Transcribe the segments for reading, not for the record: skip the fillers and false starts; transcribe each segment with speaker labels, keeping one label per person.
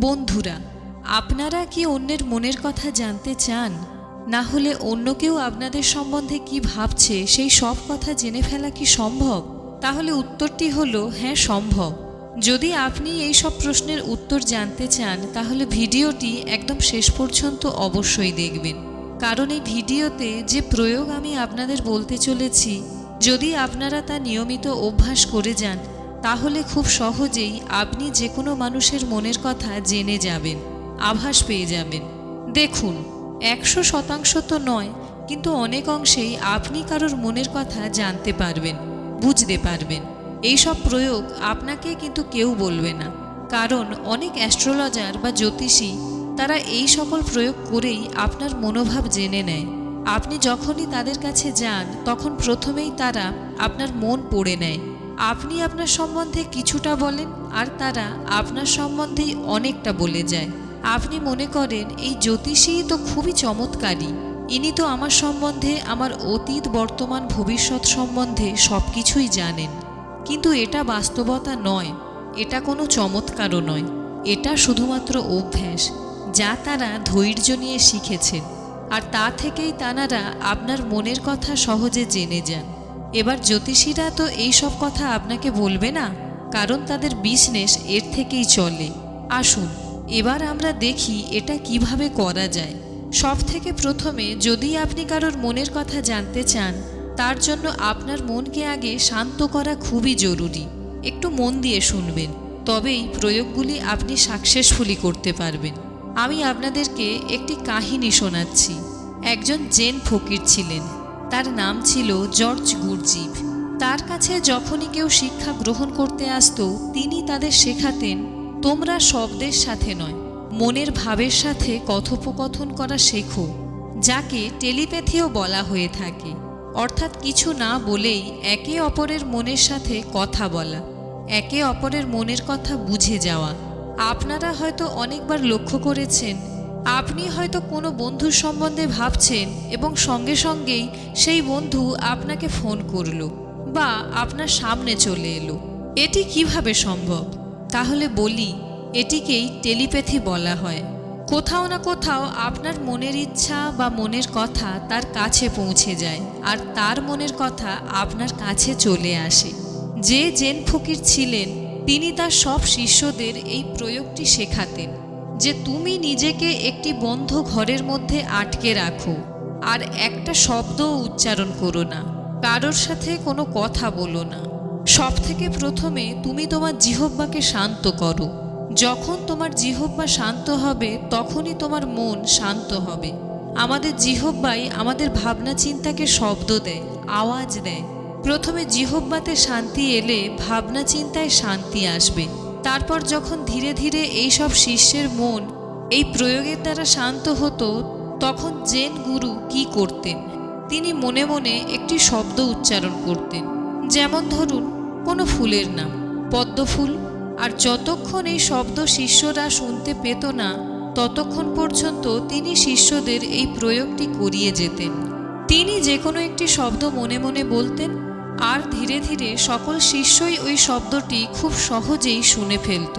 Speaker 1: বন্ধুরা, আপনারা কি অন্যের মনের কথা জানতে চান? না হলে অন্য কেউ আপনাদের সম্বন্ধে কি ভাবছে সেই সব কথা জেনে ফেলা কি সম্ভব? তাহলে উত্তরটি হলো হ্যাঁ, সম্ভব। যদি আপনি এই সব প্রশ্নের উত্তর জানতে চান তাহলে ভিডিওটি একদম শেষ পর্যন্ত অবশ্যই দেখবেন, কারণ এই ভিডিওতে যে প্রয়োগ আমি আপনাদের বলতে চলেছি, যদি আপনারা তা নিয়মিত অভ্যাস করে যান তাহলে খুব সহজেই আপনি যে কোনো মানুষের মনের কথা জেনে যাবেন, আভাস পেয়ে যাবেন। দেখুন, 100% তো নয়, কিন্তু অনেক অংশেই আপনি কারোর মনের কথা জানতে পারবেন, বুঝতে পারবেন। এই সব প্রয়োগ আপনাকে কিন্তু কেউ বলবে না, কারণ অনেক অ্যাস্ট্রোলজার বা জ্যোতিষী তারা এই সকল প্রয়োগ করেই আপনার মনোভাব জেনে নেয়। আপনি যখনই তাদের কাছে যান তখন প্রথমেই তারা আপনার মন পড়ে নেয়। আপনি আপনার সম্বন্ধে কিছুটা বলেন আর তারা আপনার সম্বন্ধেই অনেকটা বলে যায়। আপনি মনে করেন এই জ্যোতিষীই তো খুবই চমৎকারী, ইনি তো আমার সম্বন্ধে, আমার অতীত বর্তমান ভবিষ্যৎ সম্বন্ধে সব কিছুই জানেন। কিন্তু এটা বাস্তবতা নয়, এটা কোনো চমৎকারও নয়, এটা শুধুমাত্র অভ্যাস যা তারা ধৈর্য নিয়ে শিখেছেন, আর তা থেকেই তানারা আপনার মনের কথা সহজে জেনে যান। এবার জ্যোতিষীরা তো এই সব কথা আপনাকে বলবে না, কারণ তাদের বিজনেস এর থেকেই চলে। আসুন এবার আমরা দেখি এটা কিভাবে করা যায়। সব থেকে প্রথমে যদি আপনি কারোর মনের কথা জানতে চান, তার জন্য আপনার মনকে আগে শান্ত করা খুবই জরুরি। একটু মন দিয়ে শুনবেন, তবেই প্রয়োগগুলি আপনি সাকসেসফুলি করতে পারবেন। আমি আপনাদেরকে একটি কাহিনী শোনাচ্ছি। একজন জেন ফকির ছিলেন, তার নাম ছিল জর্জ গুরজিভ। তার কাছে যখনই কেউ শিক্ষা গ্রহণ করতে আসতো, তিনি তাদের শেখাতেন, তোমরা শব্দের সাথে নয়, মনের ভাবের সাথে কথোপকথন করা শেখো, যাকে টেলিপ্যাথিও বলা হয়ে থাকে। অর্থাৎ কিছু না বলেই একে অপরের মনের সাথে কথা বলা, একে অপরের মনের কথা বুঝে যাওয়া। আপনারা হয়তো অনেকবার লক্ষ্য করেছেন, আপনি হয়তো কোনো বন্ধুর সম্বন্ধে ভাবছেন এবং সঙ্গে সঙ্গেই সেই বন্ধু আপনাকে ফোন করলো বা আপনার সামনে চলে এলো। এটি কিভাবে সম্ভব? তাহলে বলি, এটিকেই টেলিপ্যাথি বলা হয়। কোথাও না কোথাও আপনার মনের ইচ্ছা বা মনের কথা তার কাছে পৌঁছে যায়, আর তার মনের কথা আপনার কাছে চলে আসে। যে জেন ফকির ছিলেন, তিনি তার সব শিষ্যদের এই প্রয়োগটি শেখাতেন যে তুমি নিজেকে একটি বন্ধ ঘরের মধ্যে আটকে রাখো, আর একটা শব্দও উচ্চারণ করো না, কারোর সাথে কোনো কথা বলো না। সব থেকে প্রথমে তুমি তোমার জিহ্বাকে শান্ত করো। যখন তোমার জিহ্বা শান্ত হবে তখনই তোমার মন শান্ত হবে। আমাদের জিহ্বাই আমাদের ভাবনা চিন্তাকে শব্দ দেয়, আওয়াজ দেয়। প্রথমে জিহ্বাতে শান্তি এলে ভাবনা চিন্তায় শান্তি আসবে। তারপর যখন ধীরে ধীরে এই সব শিষ্যের মন এই প্রয়োগের দ্বারা শান্ত হতো, তখন জেন গুরু কি করতেন? তিনি মনে মনে একটি শব্দ উচ্চারণ করতেন। যেমন ধরুন কোনো ফুলের নাম, পদ্মফুল। আর যতক্ষণ এই শব্দ শিষ্যরা শুনতে পেত না, ততক্ষণ পর্যন্ত তিনি শিষ্যদের এই প্রয়োগটি করিয়ে যেতেন। তিনি যে কোনো একটি শব্দ মনে মনে বলতেন, আর ধীরে ধীরে সকল শিষ্যই ওই শব্দটি খুব সহজেই শুনে ফেলত।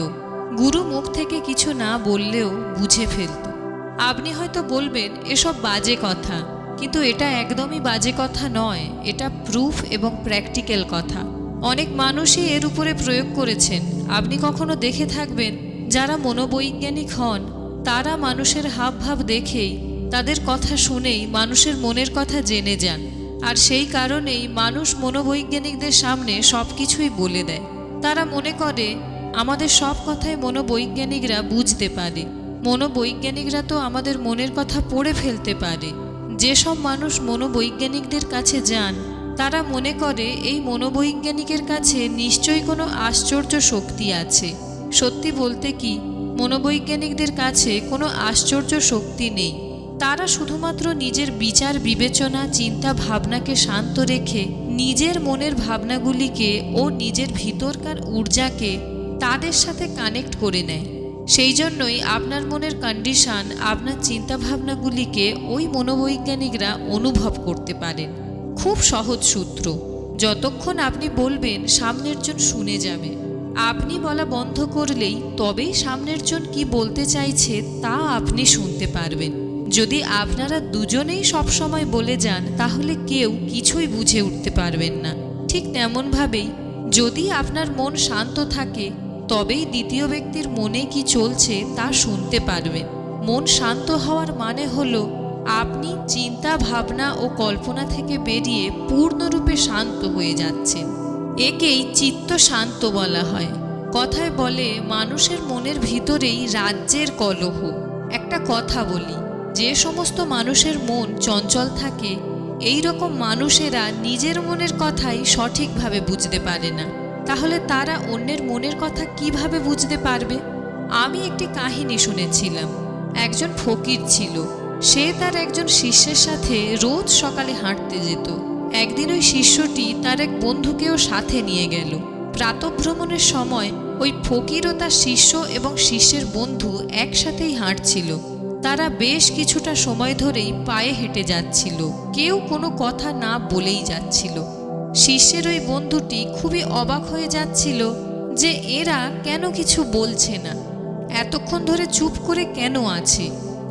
Speaker 1: গুরু মুখ থেকে কিছু না বললেও বুঝে ফেলত। আপনি হয়তো বলবেন এসব বাজে কথা, কিন্তু এটা একদমই বাজে কথা নয়, এটা প্রুফ এবং প্র্যাকটিক্যাল কথা। অনেক মানুষই এর উপরে প্রয়োগ করেছেন। আপনি কখনো দেখে থাকবেন, যারা মনোবৈজ্ঞানিক হন তারা মানুষের হাবভাব দেখেই, তাদের কথা শুনেই মানুষের মনের কথা জেনে যান। আর সেই কারণেই মানুষ মনোবৈজ্ঞানিকদের সামনে সব কিছুই বলে দেয়। তারা মনে করে আমাদের সব কথাই মনোবৈজ্ঞানিকরা বুঝতে পারে, মনোবৈজ্ঞানিকরা তো আমাদের মনের কথা পড়ে ফেলতে পারে। যেসব মানুষ মনোবৈজ্ঞানিকদের কাছে যান তারা মনে করে এই মনোবৈজ্ঞানিকের কাছে নিশ্চয়ই কোনো আশ্চর্য শক্তি আছে। সত্যি বলতে কি, মনোবৈজ্ঞানিকদের কাছে কোনো আশ্চর্য শক্তি নেই। তারা শুধুমাত্র নিজের বিচার বিবেচনা চিন্তা ভাবনাকে শান্ত রেখে নিজের মনের ভাবনাগুলিকে ও নিজের ভিতরকার ঊর্জাকে তাদের সাথে কানেক্ট করে নেয়। সেই জন্যই আপনার মনের কন্ডিশন, আপনার চিন্তা ভাবনাগুলিকে ওই মনোবৈজ্ঞানিকরা অনুভব করতে পারেন। খুব সহজ সূত্র, যতক্ষণ আপনি বলবেন সামনের জন শুনে যাবে, আপনি বলা বন্ধ করলেই তবেই সামনের জন কি বলতে চাইছে তা আপনি শুনতে পারবেন। যদি আপনারা দুজনেই সবসময় বলে যান তাহলে কেউ কিছুই বুঝে উঠতে পারবেন না। ঠিক তেমনভাবেই যদি আপনার মন শান্ত থাকে তবেই দ্বিতীয় ব্যক্তির মনে কি চলছে তা শুনতে পারবেন। মন শান্ত হওয়ার মানে হলো আপনি চিন্তা ভাবনা ও কল্পনা থেকে বেরিয়ে পূর্ণরূপে শান্ত হয়ে যাচ্ছেন। একেই চিত্ত শান্ত বলা হয়। কথায় বলে মানুষের মনের ভিতরেই রাজ্যের কলহ। একটা কথা বলি, যে সমস্ত মানুষের মন চঞ্চল থাকে এই রকম মানুষেরা নিজের মনের কথাই সঠিকভাবে বুঝতে পারে না। তাহলে তারা অন্যের মনের কথা কিভাবে বুঝতে পারবে? আমি একটি কাহিনী শুনেছিলাম। একজন ফকির ছিল। সে তার একজন শিষ্যের সাথে রোজ সকালে হাঁটতে যেত। একদিন ওই শিষ্যটি তার এক বন্ধুকেও সাথে নিয়ে গেল। প্রাতঃভ্রমণের সময় ওই ফকির ও তার শিষ্য এবং শিষ্যের বন্ধু একসাথেই হাঁটছিল। তারা বেশ কিছুটা সময় ধরেই পায়ে হেঁটে যাচ্ছিল, কেউ কোনো কথা না বলেই যাচ্ছিল। শিষ্যের ওই বন্ধুটি খুবই অবাক হয়ে যাচ্ছিল যে এরা কেন কিছু বলছে না, এতক্ষণ ধরে চুপ করে কেন আছে।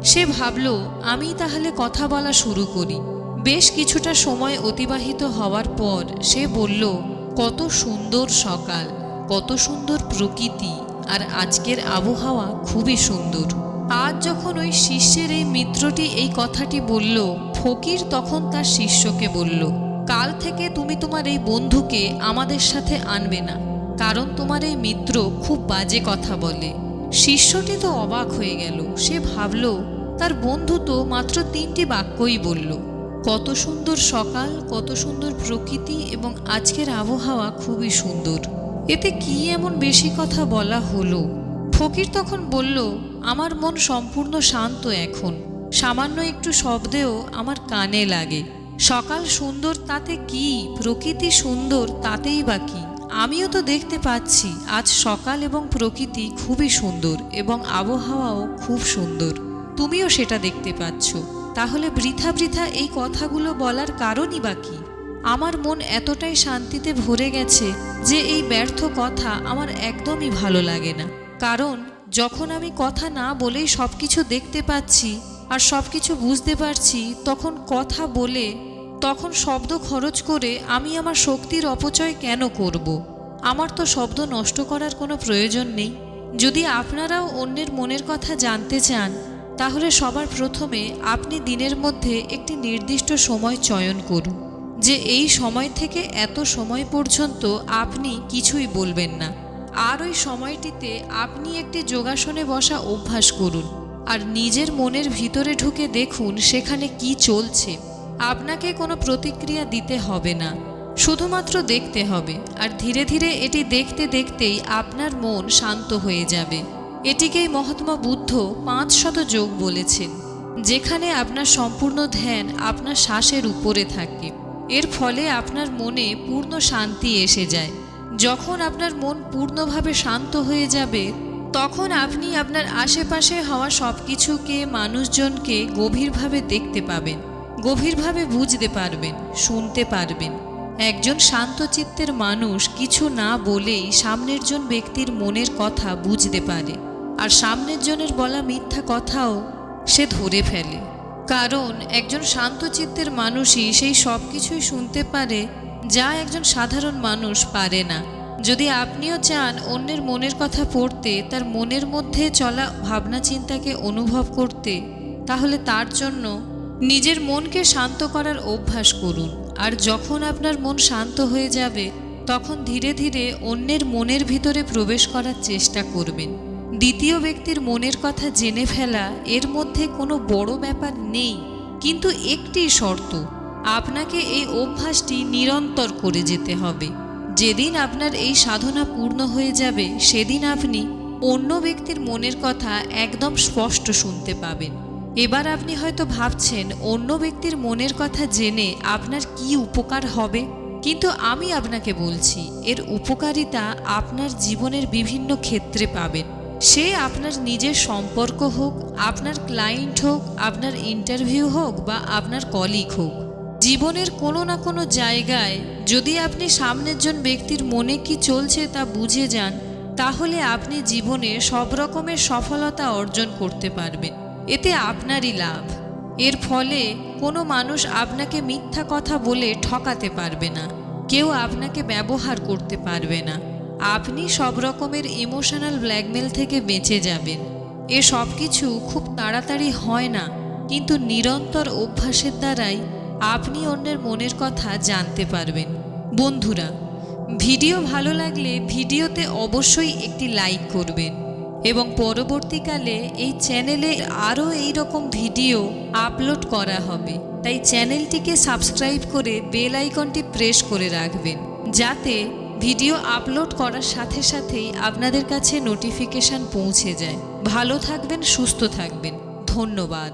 Speaker 1: সে ভাবল আমি তাহলে কথা বলা শুরু করি। বেশ কিছুটা সময় অতিবাহিত হওয়ার পর সে বলল, কত সুন্দর সকাল, কত সুন্দর প্রকৃতি, আর আজকের আবহাওয়া খুবই সুন্দর। আজ যখন ওই শিষ্যের এই মিত্রটি এই কথাটি বলল, ফকির তখন তার শিষ্যকে বলল, কাল থেকে তুমি তোমার এই বন্ধুকে আমাদের সাথে আনবে না, কারণ তোমার এই মিত্র খুব বাজে কথা বলে। শিষ্যটি তো অবাক হয়ে গেল। সে ভাবল তার বন্ধু তো মাত্র 3টি বাক্যই বলল, কত সুন্দর সকাল, কত সুন্দর প্রকৃতি এবং আজকের আবহাওয়া খুবই সুন্দর, এতে কি এমন বেশি কথা বলা হলো? ফকির তখন বলল, আমার মন সম্পূর্ণ শান্ত এখন, সামান্য একটু শব্দেও আমার কানে লাগে। সকাল সুন্দর তাতে কি, প্রকৃতি সুন্দর তাতেই বা কি? আমিও তো দেখতে পাচ্ছি আজ সকাল এবং প্রকৃতি খুবই সুন্দর এবং আবহাওয়াও খুব সুন্দর, তুমিও সেটা দেখতে পাচ্ছ। তাহলে বৃথা বৃথা এই কথাগুলো বলার কারণই বা কি? আমার মন এতটাই শান্তিতে ভরে গেছে যে এই ব্যর্থ কথা আমার একদমই ভালো লাগে না। কারণ যখন আমি কথা না বলেই সব কিছু দেখতে পাচ্ছি আর সব কিছু বুঝতে পারছি, তখন কথা বলে, তখন শব্দ খরচ করে আমি আমার শক্তির অপচয় কেন করব? আমার তো শব্দ নষ্ট করার কোনো প্রয়োজন নেই। যদি আপনারাও অন্যের মনের কথা জানতে চান তাহলে সবার প্রথমে আপনি দিনের মধ্যে একটি নির্দিষ্ট সময় চয়ন করুন যে এই সময় থেকে এত সময় পর্যন্ত আপনি কিছুই বলবেন না। আর ওই সময়টিতে আপনি একটি যোগাসনে বসা অভ্যাস করুন আর নিজের মনের ভিতরে ঢুকে দেখুন সেখানে কি চলছে। আপনাকে কোনো প্রতিক্রিয়া দিতে হবে না, শুধুমাত্র দেখতে হবে। আর ধীরে ধীরে এটি দেখতে দেখতেই আপনার মন শান্ত হয়ে যাবে। এটিকেই মহাত্মা বুদ্ধ 500 যোগ বলেছেন, যেখানে আপনার সম্পূর্ণ ধ্যান আপনার শ্বাসের উপরে থাকে। এর ফলে আপনার মনে পূর্ণ শান্তি এসে যায়। যখন আপনার মন পূর্ণভাবে শান্ত হয়ে যাবে তখন আপনি আপনার আশেপাশে হওয়া সব কিছুকে, মানুষজনকে গভীরভাবে দেখতে পাবেন, গভীরভাবে বুঝতে পারবেন, শুনতে পারবেন। একজন শান্তচিত্তের মানুষ কিছু না বলেই সামনের জন ব্যক্তির মনের কথা বুঝতে পারে, আর সামনের জনের বলা মিথ্যা কথাও সে ধরে ফেলে। কারণ একজন শান্তচিত্তের মানুষই সেই সব কিছুই শুনতে পারে যা একজন সাধারণ মানুষ পারে না। যদি আপনিও চান অন্যের মনের কথা পড়তে, তার মনের মধ্যে চলা ভাবনা চিন্তাকে অনুভব করতে, তাহলে তার জন্য নিজের মনকে শান্ত করার অভ্যাস করুন। আর যখন আপনার মন শান্ত হয়ে যাবে তখন ধীরে ধীরে অন্যের মনের ভিতরে প্রবেশ করার চেষ্টা করবেন। দ্বিতীয় ব্যক্তির মনের কথা জেনে ফেলা এর মধ্যে কোনো বড় ব্যাপার নেই, কিন্তু একটি শর্ত, আপনাকে এই অভ্যাসটি নিরন্তর করে যেতে হবে। যেদিন আপনার এই সাধনা পূর্ণ হয়ে যাবে সেদিন আপনি অন্য ব্যক্তির মনের কথা একদম স্পষ্ট শুনতে পাবেন। এবার আপনি হয়তো ভাবছেন অন্য ব্যক্তির মনের কথা জেনে আপনার কি উপকার হবে, কিন্তু আমি আপনাকে বলছি এর উপকারিতা আপনার জীবনের বিভিন্ন ক্ষেত্রে পাবেন। সে আপনার নিজের সম্পর্ক হোক, আপনার ক্লায়েন্ট হোক, আপনার ইন্টারভিউ হোক বা আপনার কলিগ হোক, জীবনের কোনো না কোনো জায়গায় যদি আপনি সামনের জন ব্যক্তির মনে কি চলছে তা বুঝে যান তাহলে আপনি জীবনে সব রকমের সফলতা অর্জন করতে পারবেন। এতে আপনারই লাভ। এর ফলে কোনো মানুষ আপনাকে মিথ্যা কথা বলে ঠকাতে পারবে না, কেউ আপনাকে ব্যবহার করতে পারবে না। আপনি সব রকমের ইমোশনাল ব্ল্যাকমেল থেকে বেঁচে যাবেন। এ সব কিছু খুব তাড়াতাড়ি হয় না, কিন্তু নিরন্তর অভ্যাসের দ্বারাই আপনি অন্যের মনের কথা জানতে পারবেন। বন্ধুরা, ভিডিও ভালো লাগলে ভিডিওতে অবশ্যই একটি লাইক করবেন এবং পরবর্তীকালে এই চ্যানেলে আরও এই রকম ভিডিও আপলোড করা হবে, তাই চ্যানেলটিকে সাবস্ক্রাইব করে বেল আইকনটি প্রেস করে রাখবেন, যাতে ভিডিও আপলোড করার সাথে সাথেই আপনাদের কাছে নোটিফিকেশন পৌঁছে যায়। ভালো থাকবেন, সুস্থ থাকবেন। ধন্যবাদ।